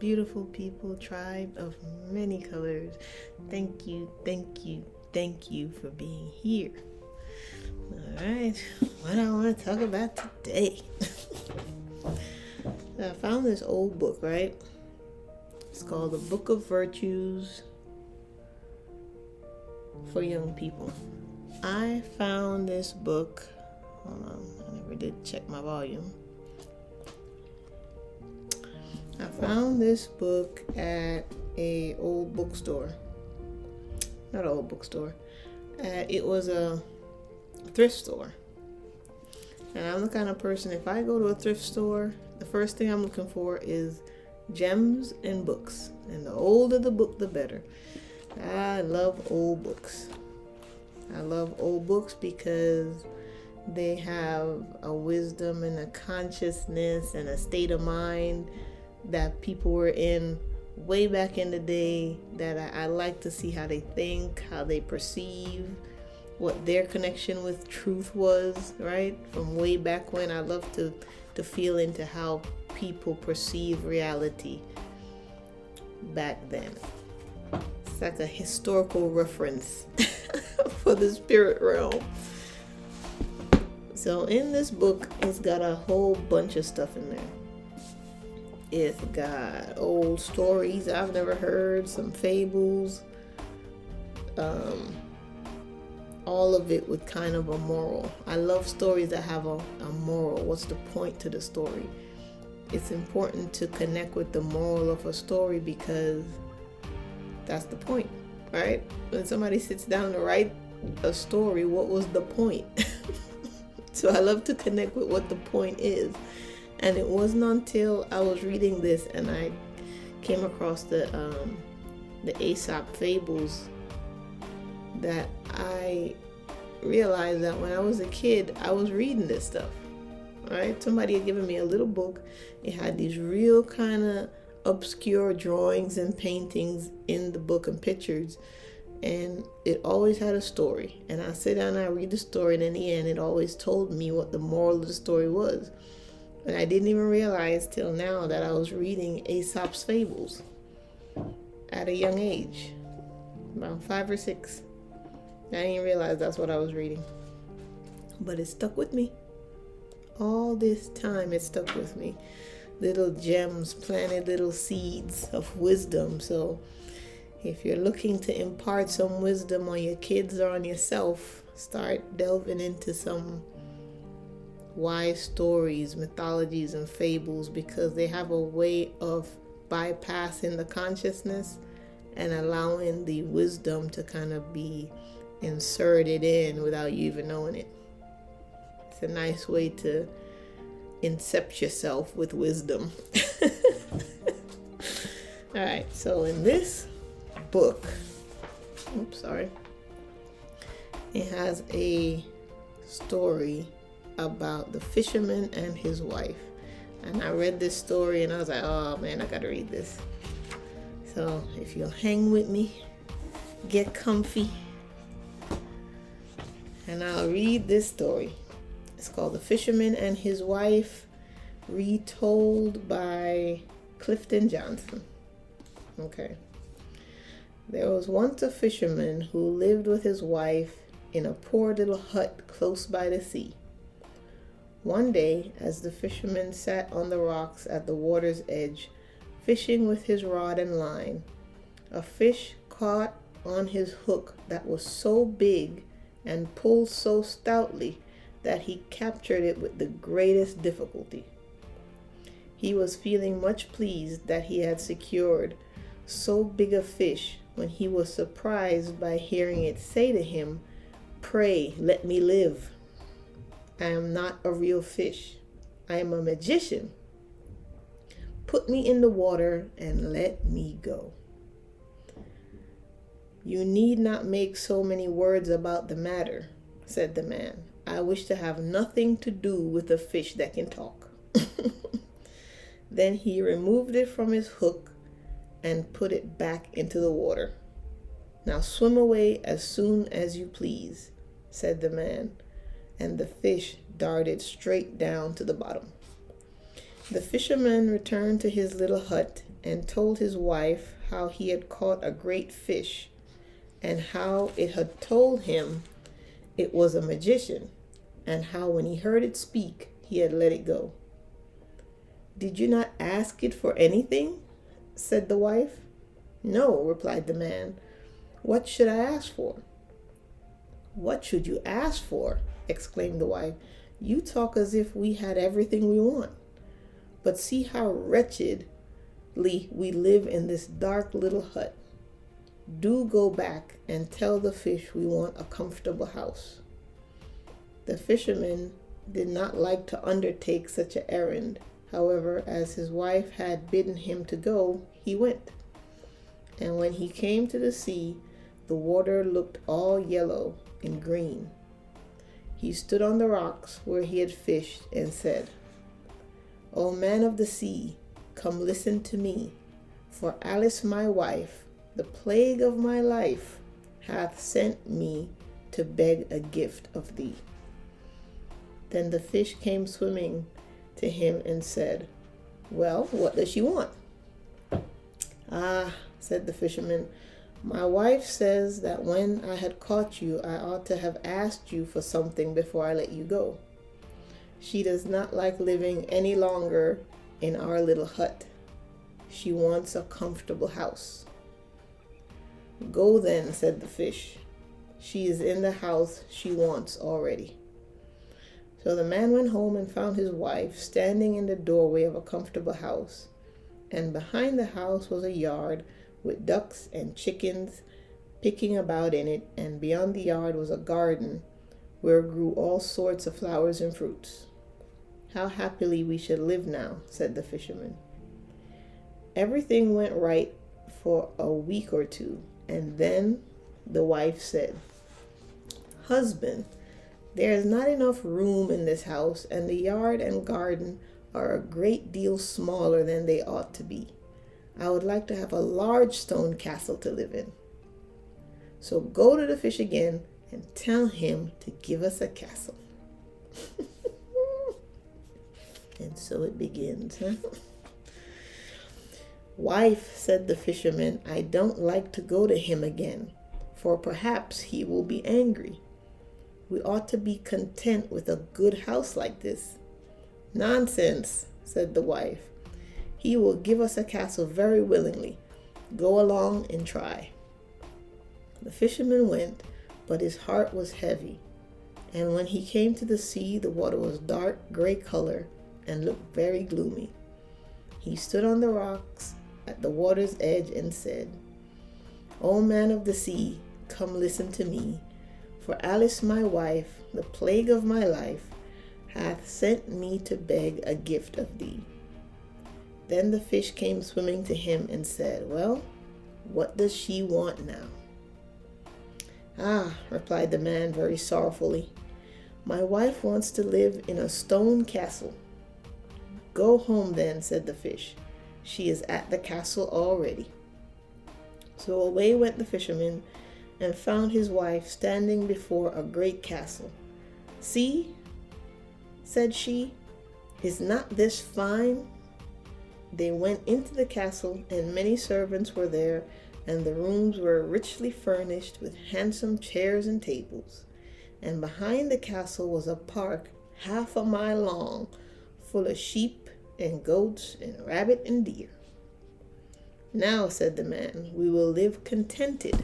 beautiful people, tribe of many colors. Thank you, thank you, thank you for being here. All right, what I want to talk about today. I found this old book, right? It's called The Book of Virtues for Young People. I found this book, hold on, I never did check my volume. I found this book at a old bookstore. Not an old bookstore. It was a thrift store. And I'm the kind of person, if I go to a thrift store, the first thing I'm looking for is gems and books. And the older the book, the better. I love old books. I love old books because they have a wisdom and a consciousness and a state of mind that people were in way back in the day, that I like to see how they think, how they perceive, what their connection with truth was, right? From way back when. I love to feel into how people perceive reality back then. It's like a historical reference for the spirit realm. So in this book, it's got a whole bunch of stuff in there. It's got old stories I've never heard, some fables, all of it with kind of a moral. I love stories that have a moral. What's the point to the story? It's important to connect with the moral of a story because that's the point, right? When somebody sits down to write a story, what was the point? So I love to connect with what the point is. And it wasn't until I was reading this and I came across the Aesop fables that I realized that when I was a kid, I was reading this stuff, right? Somebody had given me a little book. It had these real kind of obscure drawings and paintings in the book and pictures. And it always had a story. And I sit down and I read the story, and in the end, it always told me what the moral of the story was. And I didn't even realize till now that I was reading Aesop's fables at a young age, about 5 or 6. I didn't realize that's what I was reading. But it stuck with me. All this time it stuck with me. Little gems, planted little seeds of wisdom. So if you're looking to impart some wisdom on your kids or on yourself, start delving into some wise stories, mythologies, and fables, because they have a way of bypassing the consciousness and allowing the wisdom to kind of be inserted in without you even knowing it. It's a nice way to incept yourself with wisdom. All right, so in this book, it has a story about the fisherman and his wife. And I read this story and I was like, oh man, I gotta read this. So if you'll hang with me, get comfy, and I'll read this story. It's called The Fisherman and His Wife, retold by Clifton Johnson. Okay. There was once a fisherman who lived with his wife in a poor little hut close by the sea. One day, as the fisherman sat on the rocks at the water's edge, fishing with his rod and line, a fish caught on his hook that was so big and pulled so stoutly that he captured it with the greatest difficulty. He was feeling much pleased that he had secured so big a fish when he was surprised by hearing it say to him, "Pray, let me live. I am not a real fish. I am a magician. Put me in the water and let me go." "You need not make so many words about the matter," said the man. "I wish to have nothing to do with a fish that can talk." Then he removed it from his hook and put it back into the water. "Now swim away as soon as you please," said the man, and the fish darted straight down to the bottom. The fisherman returned to his little hut and told his wife how he had caught a great fish and how it had told him it was a magician, and how when he heard it speak, he had let it go. "Did you not ask it for anything?" said the wife. "No," replied the man. "What should I ask for?" "What should you ask for?" exclaimed the wife. "You talk as if we had everything we want. But see how wretchedly we live in this dark little hut. Do go back and tell the fish we want a comfortable house." The fisherman did not like to undertake such an errand. However, as his wife had bidden him to go, he went. And when he came to the sea, the water looked all yellow and green. He stood on the rocks where he had fished and said, "O man of the sea, come listen to me, for Alice my wife, the plague of my life, hath sent me to beg a gift of thee." Then the fish came swimming to him and said, "Well, what does she want?" "Ah," said the fisherman, "my wife says that when I had caught you, I ought to have asked you for something before I let you go. She does not like living any longer in our little hut. She wants a comfortable house." "Go then," said the fish. "She is in the house she wants already." So the man went home and found his wife standing in the doorway of a comfortable house. And behind the house was a yard with ducks and chickens picking about in it, and beyond the yard was a garden where grew all sorts of flowers and fruits. "How happily we should live now," said the fisherman. Everything went right for a week or two, and then the wife said, "Husband, there is not enough room in this house, and the yard and garden are a great deal smaller than they ought to be. I would like to have a large stone castle to live in. So go to the fish again and tell him to give us a castle." And so it begins. "Wife," said the fisherman, "I don't like to go to him again, for perhaps he will be angry. We ought to be content with a good house like this." "Nonsense," said the wife. "He will give us a castle very willingly. Go along and try." The fisherman went, but his heart was heavy. And when he came to the sea, the water was dark gray color and looked very gloomy. He stood on the rocks at the water's edge and said, "O man of the sea, come listen to me, for Alice my wife, the plague of my life, hath sent me to beg a gift of thee." Then the fish came swimming to him and said, "Well, what does she want now?" "Ah," replied the man very sorrowfully, "my wife wants to live in a stone castle." "Go home then," said the fish. "She is at the castle already." So away went the fisherman and found his wife standing before a great castle. "See," said she, "is not this fine?" They went into the castle, and many servants were there, and the rooms were richly furnished with handsome chairs and tables. And behind the castle was a park half a mile long, full of sheep and goats and rabbit and deer. "Now," said the man, "we will live contented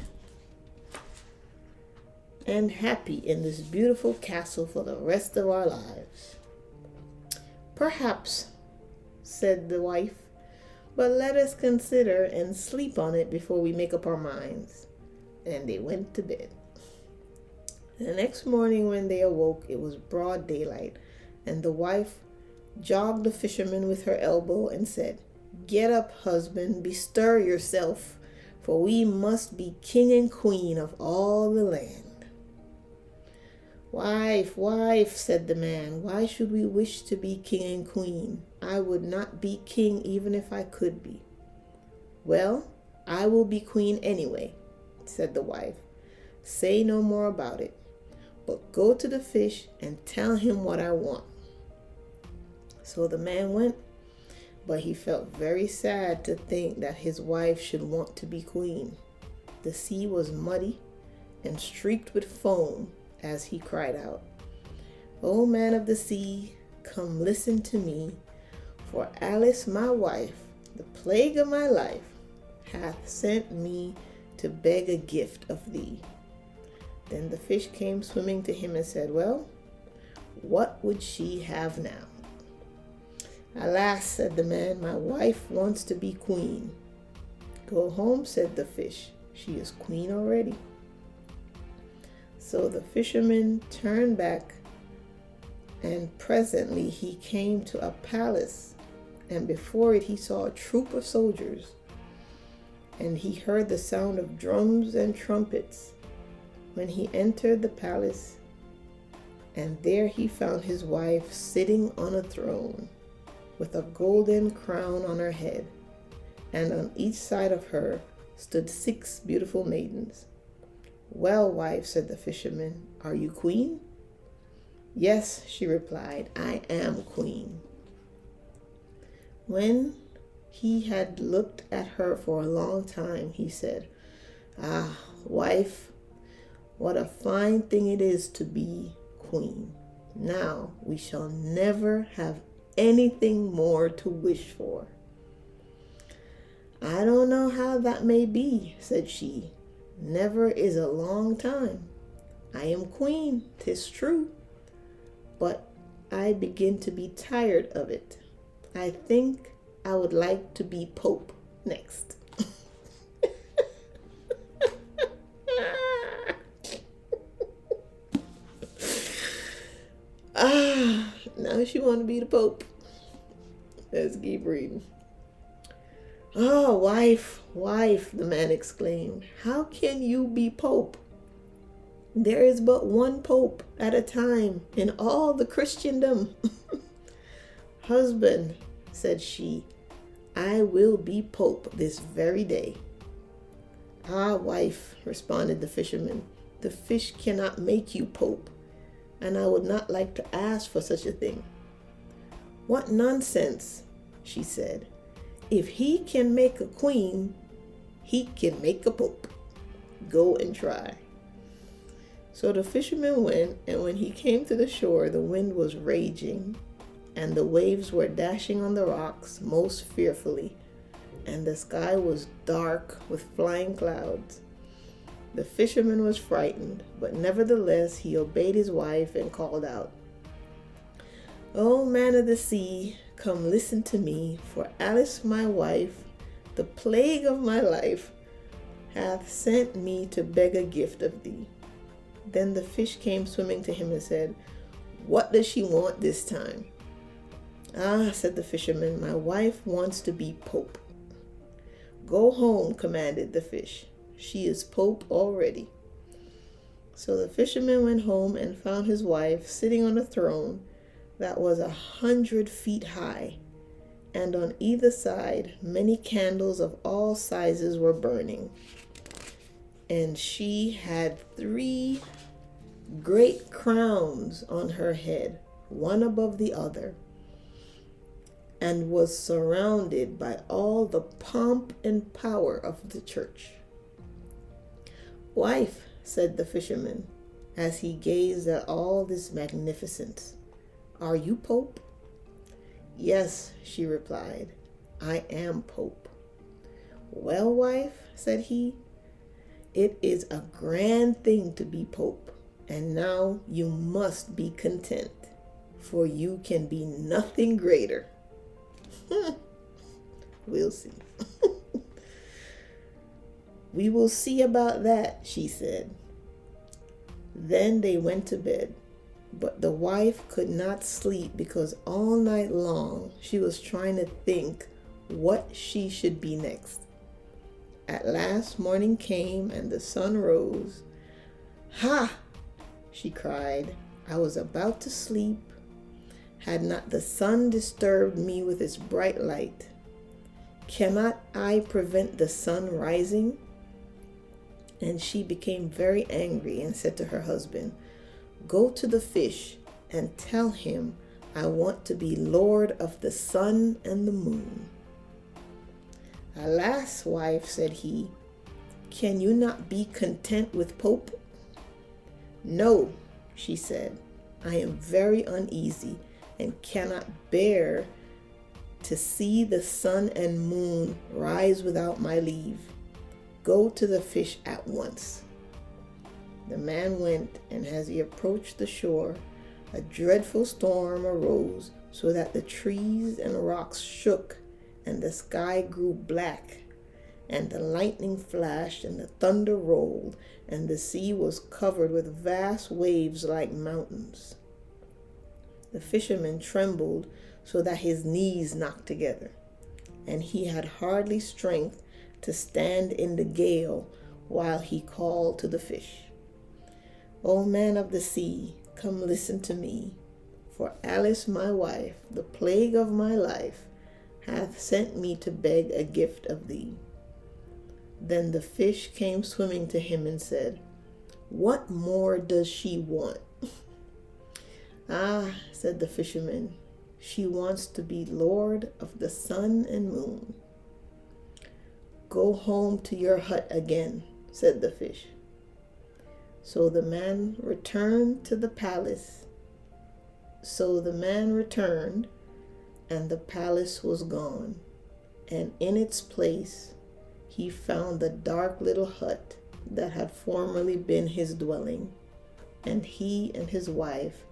and happy in this beautiful castle for the rest of our lives." "Perhaps," said the wife, "but let us consider and sleep on it before we make up our minds." And they went to bed. The next morning when they awoke, it was broad daylight, and the wife jogged the fisherman with her elbow and said, "Get up, husband, bestir yourself, for we must be king and queen of all the land." "Wife, wife," said the man, "why should we wish to be king and queen? I would not be king even if I could be." "Well, I will be queen anyway," said the wife. "Say no more about it, but go to the fish and tell him what I want." So the man went, but he felt very sad to think that his wife should want to be queen. The sea was muddy and streaked with foam as he cried out, "O man of the sea, come listen to me, for Alice my wife, the plague of my life, hath sent me to beg a gift of thee." Then the fish came swimming to him and said, "Well, what would she have now?" "Alas," said the man, "my wife wants to be queen." "Go home," said the fish, "she is queen already." So the fisherman turned back, and presently he came to a palace, and before it he saw a troop of soldiers, and he heard the sound of drums and trumpets. When he entered the palace, and there he found his wife sitting on a throne, with a golden crown on her head, and on each side of her stood 6 beautiful maidens. "Well, wife," said the fisherman, "are you queen?" "Yes," she replied, "I am queen." When he had looked at her for a long time, he said, "Ah, wife, what a fine thing it is to be queen. Now we shall never have anything more to wish for." "I don't know how that may be," said she. "Never is a long time. I am queen, 'tis true, but I begin to be tired of it. I think I would like to be Pope next." Now she want to be the Pope. Let's keep reading. "Oh, wife, wife," the man exclaimed, "how can you be Pope? There is but one Pope at a time in all the Christendom." "Husband," said she, "I will be Pope this very day." "Ah, wife," responded the fisherman, "the fish cannot make you Pope, and I would not like to ask for such a thing." "What nonsense," she said. "If he can make a queen, he can make a Pope. Go and try." So the fisherman went, and when he came to the shore, the wind was raging, and the waves were dashing on the rocks most fearfully, and the sky was dark with flying clouds. The fisherman was frightened, but nevertheless he obeyed his wife and called out, "O man of the sea, come listen to me, for Alice my wife, the plague of my life, hath sent me to beg a gift of thee." Then the fish came swimming to him and said, "What does she want this time?" "Ah," said the fisherman, "my wife wants to be Pope." "Go home," commanded the fish. "She is Pope already." So the fisherman went home and found his wife sitting on a throne that was 100 feet high, and on either side many candles of all sizes were burning. And she had 3 great crowns on her head, one above the other, and was surrounded by all the pomp and power of the church. "Wife," said the fisherman, as he gazed at all this magnificence, "are you Pope?" "Yes," she replied, "I am Pope." "Well, wife," said he, "it is a grand thing to be Pope, and now you must be content, for you can be nothing greater." We'll see. "We will see about that," she said. Then they went to bed, but the wife could not sleep because all night long she was trying to think what she should be next. At last morning came and the sun rose. "Ha!" she cried, "I was about to sleep, had not the sun disturbed me with its bright light. Cannot I prevent the sun rising?" And she became very angry and said to her husband, "Go to the fish and tell him I want to be Lord of the sun and the moon." "Alas, wife," said he, "can you not be content with Pope?" "No," she said, "I am very uneasy and cannot bear to see the sun and moon rise without my leave. Go to the fish at once." The man went, and as he approached the shore, a dreadful storm arose, so that the trees and rocks shook, and the sky grew black, and the lightning flashed, and the thunder rolled, and the sea was covered with vast waves like mountains. The fisherman trembled so that his knees knocked together, and he had hardly strength to stand in the gale while he called to the fish, "O man of the sea, come listen to me, for Alice my wife, the plague of my life, hath sent me to beg a gift of thee." Then the fish came swimming to him and said, "What more does she want?" "Ah," said the fisherman, "she wants to be Lord of the sun and moon." "Go home to your hut again," said the fish. So the man returned, and the palace was gone, and in its place he found the dark little hut that had formerly been his dwelling, and he and his wife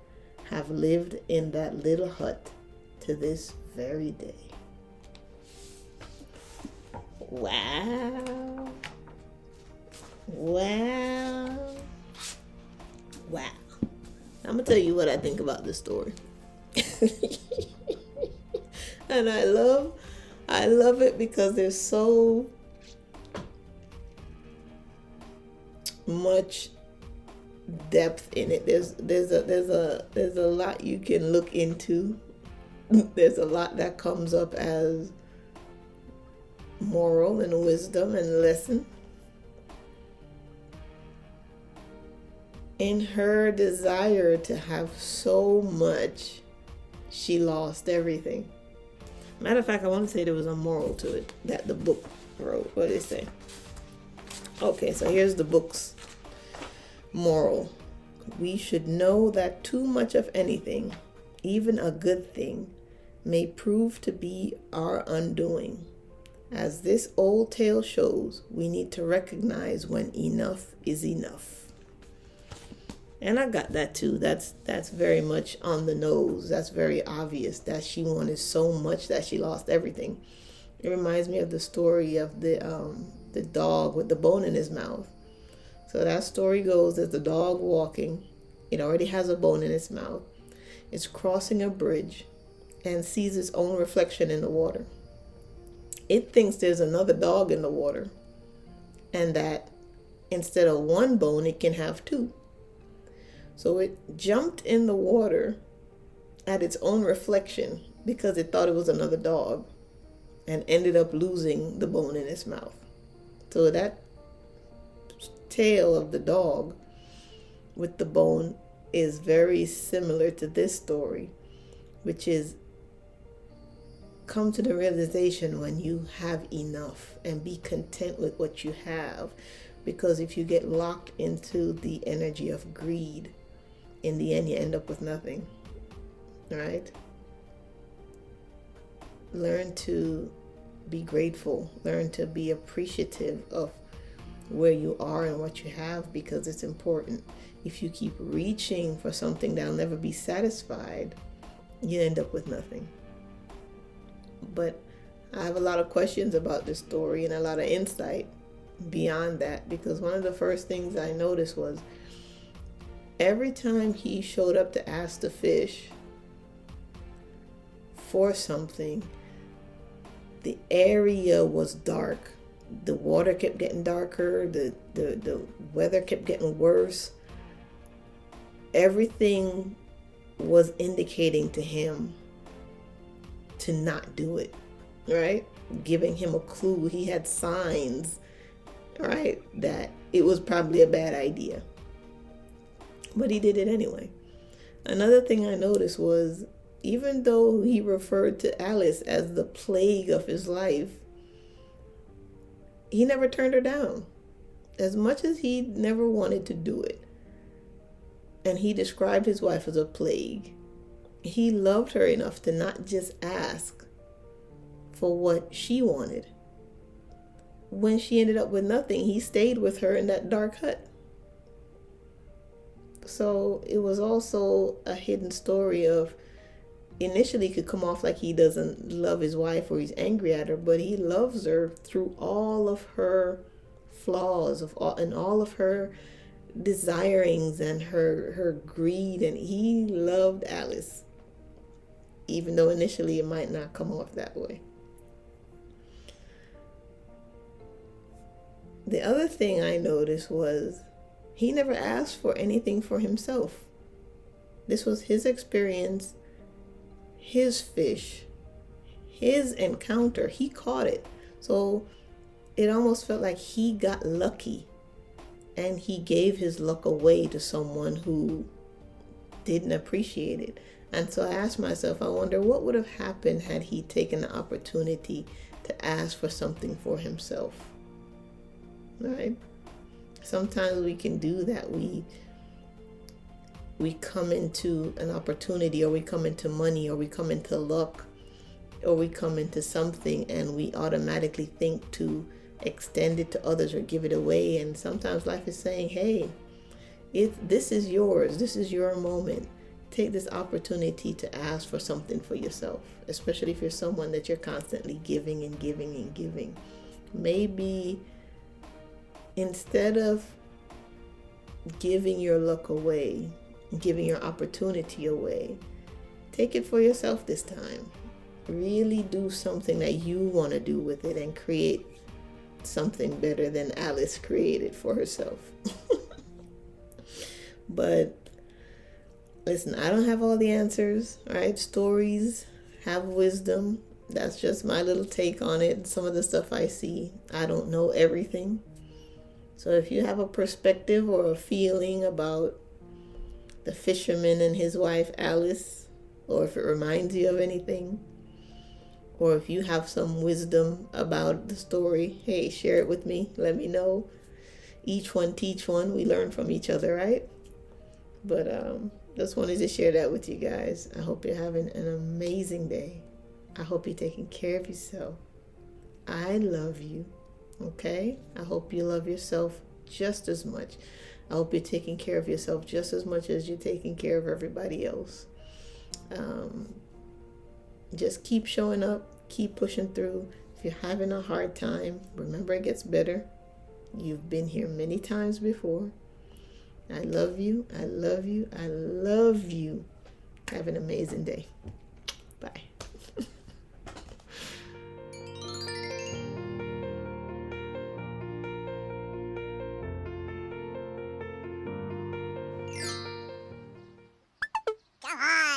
have lived in that little hut to this very day. Wow. Wow. Wow. I'm gonna tell you what I think about this story. And I love it because there's so much depth in it. There's a lot you can look into. There's a lot that comes up as moral and wisdom and lesson. In her desire to have so much, she lost everything. Matter of fact, I want to say there was a moral to it that the book wrote. What did it say? Okay, so here's the book's moral. We should know that too much of anything, even a good thing, may prove to be our undoing. As this old tale shows, we need to recognize when enough is enough. And I got that too. That's very much on the nose. That's very obvious that she wanted so much that she lost everything. It reminds me of the story of the dog with the bone in his mouth. So that story goes as the dog walking, it already has a bone in its mouth. It's crossing a bridge and sees its own reflection in the water. It thinks there's another dog in the water, and that instead of one bone, it can have two. So it jumped in the water at its own reflection because it thought it was another dog, and ended up losing the bone in its mouth. So that tale of the dog with the bone is very similar to this story, which is come to the realization when you have enough and be content with what you have. Because if you get locked into the energy of greed, in the end you end up with nothing, right? Learn to be grateful. Learn to be appreciative of where you are and what you have, because it's important. If you keep reaching for something that'll never be satisfied, you end up with nothing. But I have a lot of questions about this story and a lot of insight beyond that, because one of the first things I noticed was every time he showed up to ask the fish for something, the area was dark. The water kept getting darker. The weather kept getting worse. Everything was indicating to him to not do it, right? Giving him a clue. He had signs, right, that it was probably a bad idea. But he did it anyway. Another thing I noticed was Even though he referred to Alice as the plague of his life, he never turned her down. As much as he never wanted to do it, and he described his wife as a plague, he loved her enough to not just ask for what she wanted. When she ended up with nothing, he stayed with her in that dark hut. So it was also a hidden story of, initially could come off like he doesn't love his wife or he's angry at her, but he loves her through all of her flaws and all of her desirings and her greed, and he loved Alice, even though initially it might not come off that way. The other thing I noticed was he never asked for anything for himself. This was his experience, his fish, his encounter. He caught it. So it almost felt like he got lucky, and he gave his luck away to someone who didn't appreciate it. And so I asked myself, I wonder what would have happened had he taken the opportunity to ask for something for himself. Right? Sometimes we can do that. We come into an opportunity, or we come into money, or we come into luck, or we come into something, and we automatically think to extend it to others or give it away. And sometimes life is saying, hey, this is yours. This is your moment. Take this opportunity to ask for something for yourself, especially if you're someone that you're constantly giving and giving and giving. Maybe instead of giving your luck away, giving your opportunity away, take it for yourself this time. Really do something that you want to do with it and create something better than Alice created for herself. But listen, I don't have all the answers, right? Stories have wisdom. That's just my little take on it. Some of the stuff I see, I don't know everything. So if you have a perspective or a feeling about the fisherman and his wife, Alice, or if it reminds you of anything, or if you have some wisdom about the story, hey, share it with me. Let me know. Each one teach one. We learn from each other, right? But just wanted to share that with you guys. I hope you're having an amazing day. I hope you're taking care of yourself. I love you. Okay? I hope you love yourself just as much. I hope you're taking care of yourself just as much as you're taking care of everybody else. Just keep showing up, keep pushing through. If you're having a hard time, remember it gets better. You've been here many times before. I love you. I love you. I love you. Have an amazing day. Bye. Come on.